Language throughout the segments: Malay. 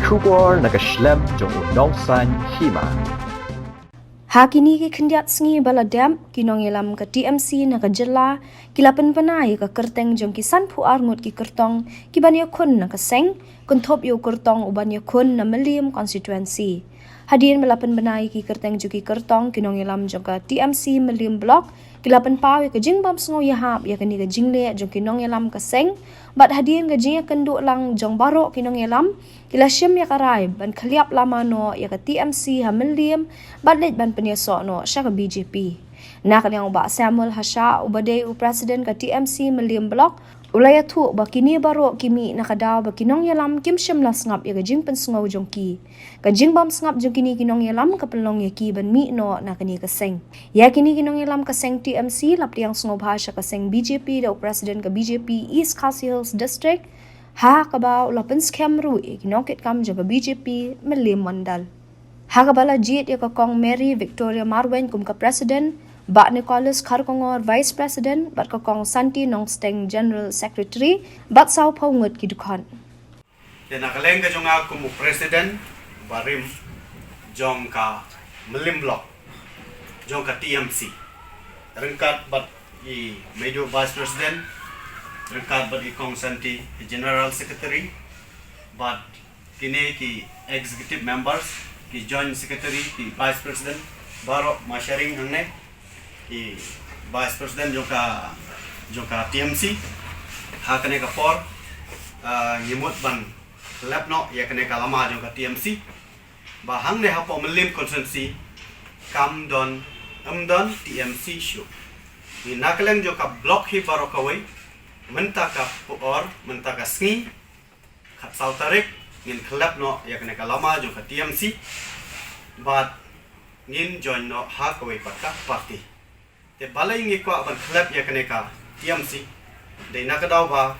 Shubor nakaslem jong udongsan hima. Hakini ki khendiat sngi baladam kinongelam ka TMC na ka jela kilapan panai ka kerteng jong ki sanphu arngut ki kertong ki banya khun na ka seng kunthop yo kertong ubanya khun na Meliam constituency. Hadirin melapan benai ki kerteng juki kertong kinongelam jong ka TMC Meliam block kilapan pawi ka jingbam sngo yahap ya kani ka jingle jong kinongelam ka seng bat hadirin ka jing kenduk lang jong barok kinongelam kila syem ya karai ban khaliap lama no ya ka TMC ha Meliam bat let ban penyeso no sya ka BJP nak yang ba Samuel Hasha ubade u president ka TMC Meliam block ulaya thu ba kini baro kimi nakadaw ba kinong yalam kim syem la sngap ya ka jing pen sngo jong ki ka jing bam sngap jong kini kinong yalam ka penlong ya ki ban mi no na kani ka seng ya kini kinong yalam ka seng TMC lap tiang sngo bhasha ka seng BJP da president ka BJP East Khasi Hills district ha kabau lapen scam ru kinokit kam jong ka BJP Meliam mandal ha kabala jit ya ka kong Mary Victoria Marwen kum ka president Bak Nicholas Kharkongor Vice President, Bat Kokong Santi Nongsteng General Secretary, Bat Sao Paungut Kidukon. Dan nakaleng ka jong ako mo President, Barim, jong ka Meliam Block, jong ka TMC. Rengkat bat i Major Vice President, rengkat bat i Kong Santi General Secretary, bat kini ki Executive Members, ki Joint Secretary, ki Vice President, Barok Masharing hangne, i Vice President joka TMC hakane ka por nyimut ban lapno ya kane ka lama joka TMC bahang ne hapo Meliam constituency kam don amdon TMC show ni nakaleng joka block hi barokawai mentaka por mentaka sngi khat sautarik ngin klapno ya kane ka lama joka TMC but ngin join no hakawai patka party te balai ngi kwa ban klap ya kaneka TMC de nakadaw ba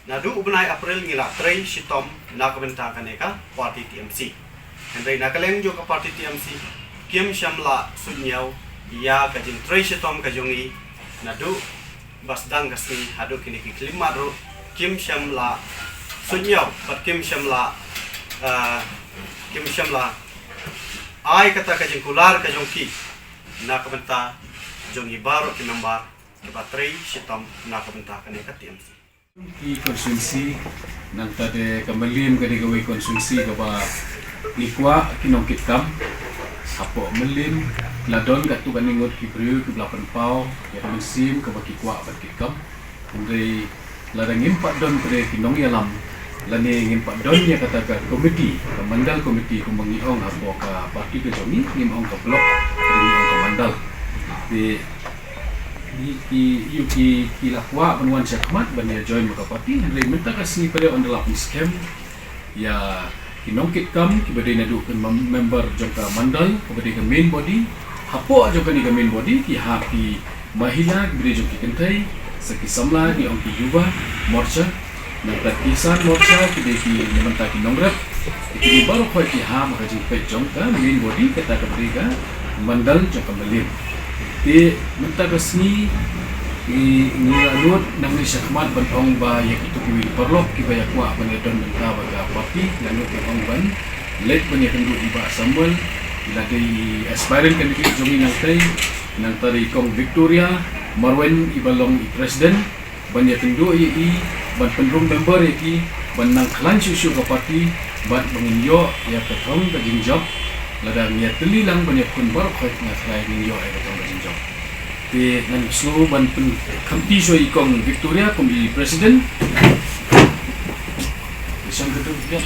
nadu ubnai April ngila 3 sitom nakabenta kaneka party TMC andai nakaleng jo ka party TMC kim shamla sunyaw ya ka jing 3 sitom ka jongi nadu basdang kasni hadu kini ki klima ro kim shamla sunyaw pat kim shamla ai kata ka jing kular ka jongki nakabenta jong ibaro kinambar ke baterai sitom nakabenta kaneka TMC ki konsumsi nang tade Meliam kadi gawe konsumsi ka ba likwa kinongkit kam apo Meliam ladon katu kaningot ki priu ki blapan pau ya konsim ka ba kikwa ba kikam ndai ladang impat don kade kinong yalam lani ngimpat don ya kata ka komiti ka mandal komiti kumangiong apo ka parti ka jongi ngimong ka blok ngimong ka mandal di lakwa penuan syakmat bania join maka parti hendai minta kasih pada on the scam ya kinongkit kam kibade nadu kan member jongka mandal kibade ke main body hapo jongka ni ke main body ki hapi mahila kibade jongki kentai saki samla di ongki juba morcha nanti kisan morcha kibade ki nemanta ki nongrap ki baru khoi ki ha maka jongka main body kata kibade ka mandal jongka Meliam di minta kesni ngilanut nang syakmat bantong ba yak itu kiwi perlok kibaya kwa banedon minta baga parti lanut ong ban let banyak kendu iba sambal lagi aspiring candidate jomi nang tari kong Victoria Marwen ibalong i president banyak kendu i ban pendrum member i ban nang klan susu ka parti ban menginyo ya ketong ka jingjab ladang ya telilang banyak kun bar khoi ngatrai ninyo ai ka jingjab di nan slow ban pen kampi so ikong Victoria kom di president isang ketu ya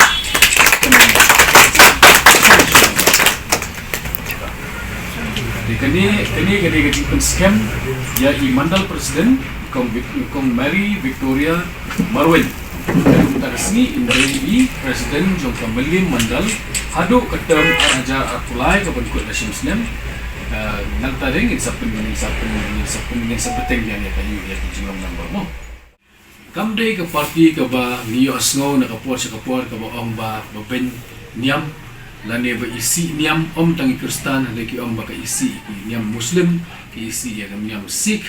di kani pen scam ya i mandal president ikong Mary Victoria Marwen dan sini indri presiden jongka Meliam mandal hadu ketem araja atulai ke bentuk nasim senem nang tadeng insapun sepeteng yang ya kayu ya jingom number mo kamde ke parti ke ba niyo asngo na kapor sa kapor ke ba ong ba ben niam lane ba isi niam tangi Kristan lagi ong ba ka isi niam Muslim ke isi ya niam Sikh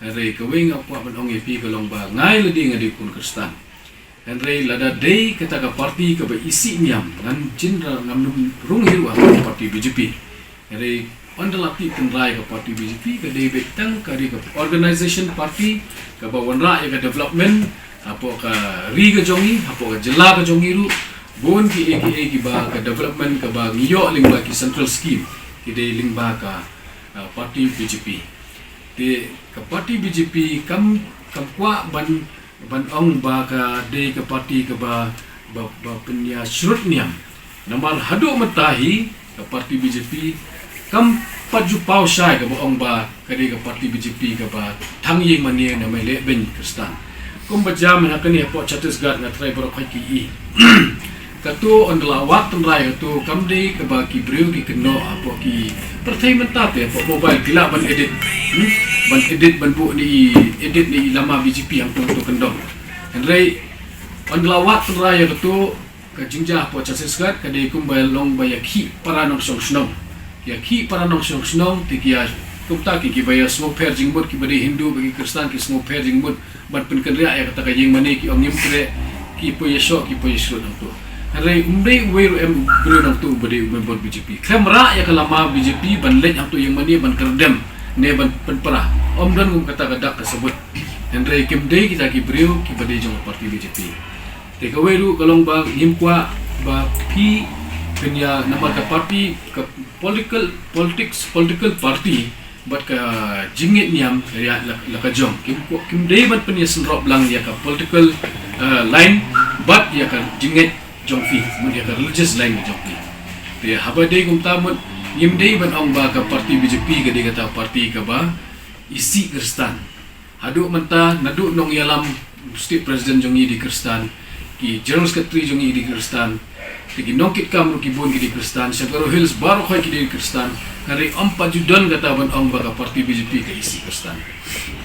re ke wing apa ben ong epi ke long ba ngai ledi ngadi kun Kristan Henry lada day kata ka parti ka ba isi niam ngan jinra ngam rung hiru parti BJP. Henry ondalati penrai ka parti BJP ka day betang ka di ka organization parti ka ba wanra ya ka development apo ka ri ka jongi apo ka jela ka jongi ru bon ki AKA ki ba ka development ka ba ngiyo ling ba ki central scheme ki day ling ba ka parti BJP. Te ka parti BJP kam kwa ban ong ba ka day ka parti ka ba penya shrut niam namar hadu matahi ka parti BJP kam paju pau shai ka ba ong ba ka day ka parti BJP ka ba thang yeng mani na mai le ben kristan kum ba jam na kani po Chhattisgarh na try bro khai ki katu ondla wat trai katu kam day ka ba ki breu ki keno apo ki perthai menta te apo mobile kila ban edit ban bu ni edit ni lama BJP yang tu kendong Henry ondla wat trai katu ka jingja po Chhattisgarh ka day kumbal long ba yakhi para nong song snong yakhi para nong song snong tikia kumta ki baya smoke pair jingbut ki bade Hindu bagi Kristen ki smoke pair jingbut ban pen kendria ya kata ka jing mane ki ong yimtre ki po yesho ki po yesho nang tu Henry umdai weru em bro nang tu bade member BJP kamera ya kalama BJP ban lej ang tu yang mane ban kerdem ne ban penperah om dan kum kata gadak tersebut Henry kimdai kita ki bro ki bade jong parti BJP te ka weru kalong ba himkwa ba ki kenya nama ka parti ka political party but ka jingit niam ya la ka jong kimdai ban penya senrop lang ya ka political line but ya ka jingit jongfi mun ya ka religious line jongfi te habade kum tamut yimdei ban ong ba ka parti BJP ka de kata parti ka ba isi Kristen hadu menta nadu nong yalam state president jongi di Kristen ki general secretary jongi di Kristen ki nongkit kam ki bon ki di Kristen Shagaro Hills baru khoi ki di Kristen hari ompa judan kata ban ong ba ka parti BJP ka isi Kristen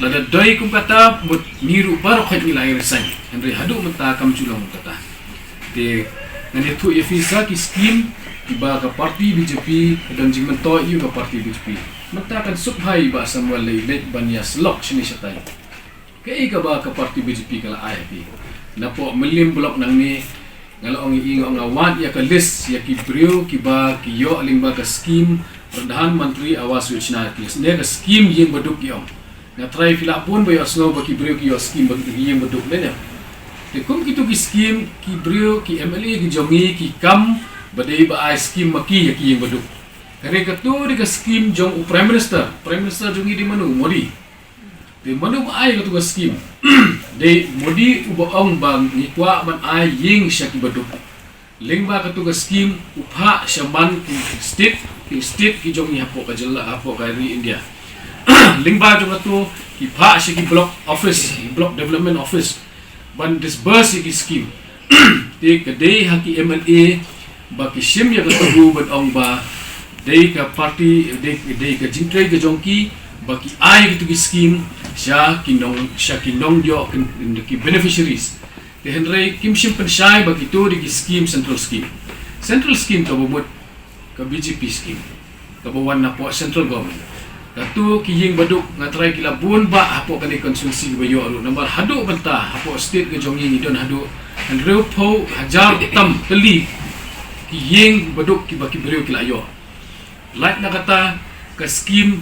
lada doi kum kata mut niru baru khoi ni lahir san henry hadu menta kam culong kata te ngani tu ye visa ki scheme iba ka parti BJP dan jing mento yu ka parti BJP menta kan subhai ba Samuel Leilet banya slok sini satai ke ka ba ka parti BJP kala IFP napo melim blok nang ni ngalaong iing awat ya ka list ya ki brio ki ba ki yo limba ka scheme Perdana Menteri Awas Yojana ki ne ka scheme yeng baduk yo na try fila pun ba yo snow ba ki brio ki yo scheme baduk yeng baduk le te kum kitu ki scheme ki brio ki MLA ki jongi ki kam badai ba ai scheme maki ya ki yeng baduk kare ka tu de ka scheme jong prime minister jongi di manu Modi te manu ba ai ka tu ka scheme de Modi uba ong bang ni kwa ban ai yeng syaki baduk lingba ka tu ka scheme upha shaman ki state ki jongi hapo ka jalla hapo ka ri India lingba jong tu ki pha syaki block development office ban disburse ki scheme te ka de haki MLA ba ki sim ya ka tu ban ong ba de ka party de ka jintre ka jongki ba ki ai ki tu ki scheme sya kinong dio ki beneficiaries te henry kim sim pensyai ba ki tu di ki scheme central scheme ka bobot ka BJP scheme ka bawan na po central government katu ki yeng baduk ngatrai kila bun ba hapo kani konsumsi bayo alu nomor hadu benta hapo state ke jongi ni don hadu henry po hajar tam kali ki yeng baduk ki baki beriu kila yo like na kata ka scheme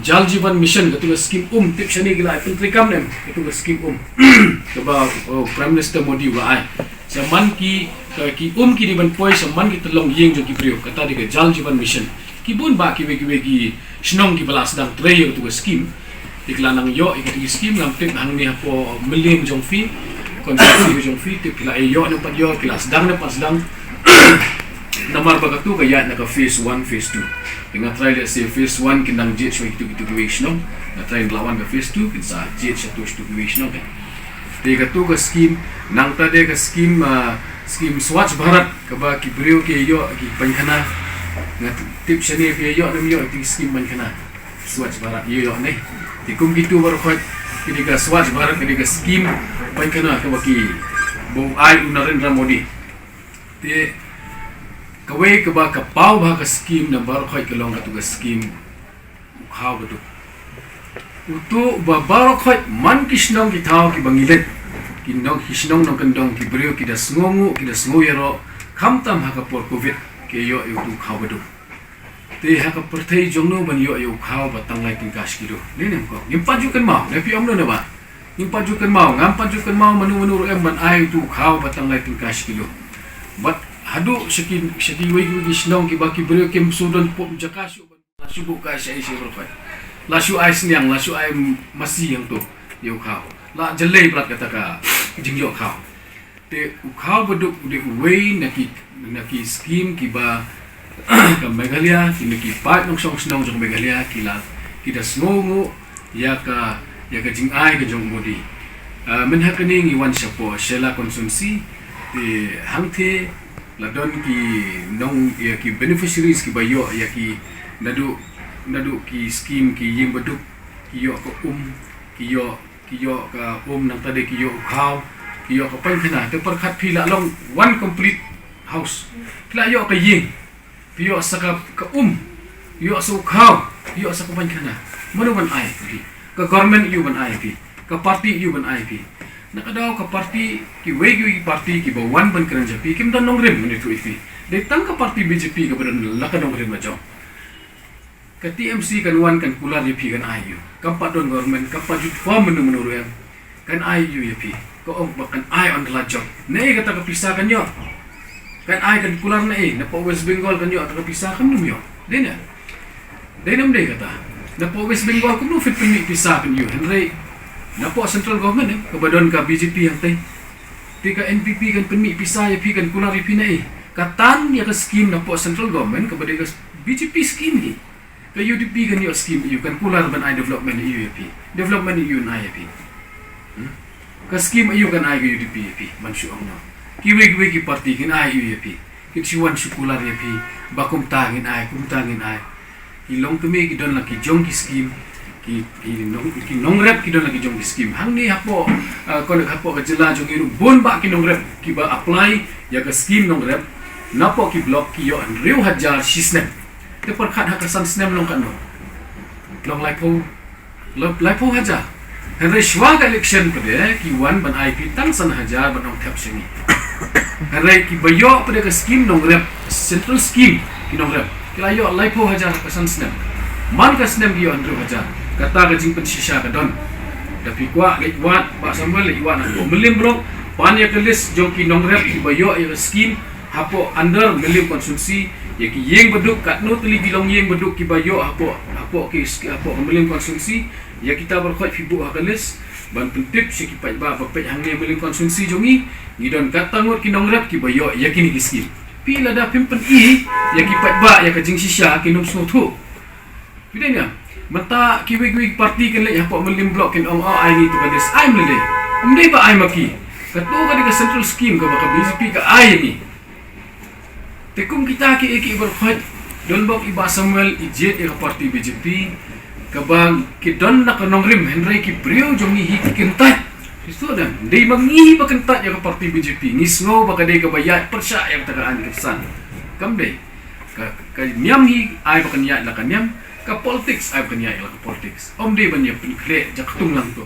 Jal Jeevan Mission katu scheme tip shani gila pentri kam nem katu scheme ke ba Prime Minister Modi wa ai saman ki ki di ban poi saman ki telong yeng jo ki brio kata di ke Jal Jeevan Mission ki bun ba ki ki snong ki balas dang treyo katu scheme iklanang yo ikati scheme lam tip hang ni hapo milim jong fi konsumsi jong fi tip la yo no pat yo kilas dang na pas dang namar bagatu kaya naka phase 1 phase 2 dengan try let's say phase 1 kinang jet so itu no na try lawan ka phase 2 kinsa jet satu no kan de gatu ka scheme nang ta de ka scheme Swachh Bharat ka ba ki brio ke yo ki pankhana ngat tip shani ke yo nam yo ti scheme pankhana Swachh Bharat yo ne ti kum gitu baru khot ki ka Swachh Bharat ki ka scheme pankhana ka ba ki bo ai Narendra Modi te kawai ke ba ka pau ba ka scheme na baru khoi ke long ka tu ka scheme how betu utu ba baru khoi man kishnong ki thau ki bangilet hisnong nong kendong ki brio ki da sngongu ki da sngoyero kam tam ha ka por covid ke yo yu tu khaw badu te ha ka perthei jongno ban yo yu khaw batang lai tin kash kido ne nem ko nim pajukan mau ne pi omno ne ba nim pajukan mau ngam pajukan mau manu em ban ai tu khaw batang lai tin kash kido bat hadu shiki wei snong ki ba ki brio kem sudan pop jakashu ban subu ka sai sai berfai lasu ai sniang lasu ai masih yang tu yo khaw la jelai plat kata ka jingyo khaw te khaw beduk de wei naki scheme ki ba ka Meghalaya ki naki pat nong song snong jong Meghalaya ki la ki da sngongu ya ka jing ai ka jong modi men happening i wan chapo shela konsumsi te hangthe la don ki nong ya ki beneficiaries ki ba yo ya ki nadu ki scheme ki ying beduk ki yo ko ki yo ka nang tadi ki yo khaw ki yo ka pen khina te par khat phi la long one complete house kla yo ka ying pi yo saka ka yo so khaw yo saka pen khina manu ban ai pi ka government you ban ai pi ka party you ban ai pi nakadaw ka party ki wegi party ki ba one ban kran japi kim don nong rem ni tu pi de tang ka party BJP ka ban la ka nong rem ma jaw ka TMC kan wan kan kular ye pi kan ayu kan padon government kan pajut form menu rem kan ayu ye pi ko kan ai on the job nei kata ka pisah kan yo kan ai kan kular na po West Bengal kan yo ka pisah kan num yo dena denam de kata na po West Bengal ko no fit pin pisah kan yo henry na po central government ka badon ka BJP yang tay ka NPP kan pin pisah ye pi kan kular ye pi na katan ya ka scheme na po central government ka badai ka BJP scheme ni ka UDP kan yo scheme you kan kular ban ai development UAP development UNIAP ka scheme you kan ai UDP AP man syu ong no kiwe ki party kan ai UAP ki chuan sukular AP bakum tangin ai ki long tume ki don la ki jong ki scheme ki nong rep ki don la ki jong ki scheme hang ni hapo kon hapo ka jela jong iru bon ba ki nong rep ki ba apply ya ka scheme nong rep napo ki block ki yo an riu hajar sisnem te par khat hakasan snem long kan no long laipo haja henry shwa ka election pade ki wan ban IP tang san hajar ban ong thap sini henry ki bayo pade ka scheme nong rep central scheme ki nong rep kila yo laipo hajar hakasan snem man ka snem ki yo andru hajar kata ka jing pen shisha ka don tapi kwa liwat ba samuel liwat ko melim bro pan ya kelis jong ki nong rep ki bayo ya scheme hapo under melim konsumsi ya ki yeng beduk kat no tuli bilong yeng beduk ki bayo hapo melim konsumsi ya kita berkhot fibu hakalis ban pentip si ki pai ba pepet hang ne melim konsumsi jongi ngidon kata ngot ki nong rep ki bayo ya kini ki skim pi lada pimpen ya ki pai ba ya ka jing shisha ki nom so thu bidenya mata ki wig party kan le hapo melim block kin ong ai ni tu kalis ai mele umdei ba ai maki kato ka di ka central scheme ka ba ka BJP ka ai ni tekum kita ki berkhot don bok iba Samuel ijet ka party BJP kabang ki don na kanong rim henry ki brio jongi hi kentat isu dan dei mangi ba kentat ya ka party BJP ngisngo ba ka dei ka bayat persya yang tagaan kesan kam dei ka nyam hi ai ba kan ya la kan nyam ka politics ai ba kan ya la ka politics om dei ban ya pinkle jak tung lang to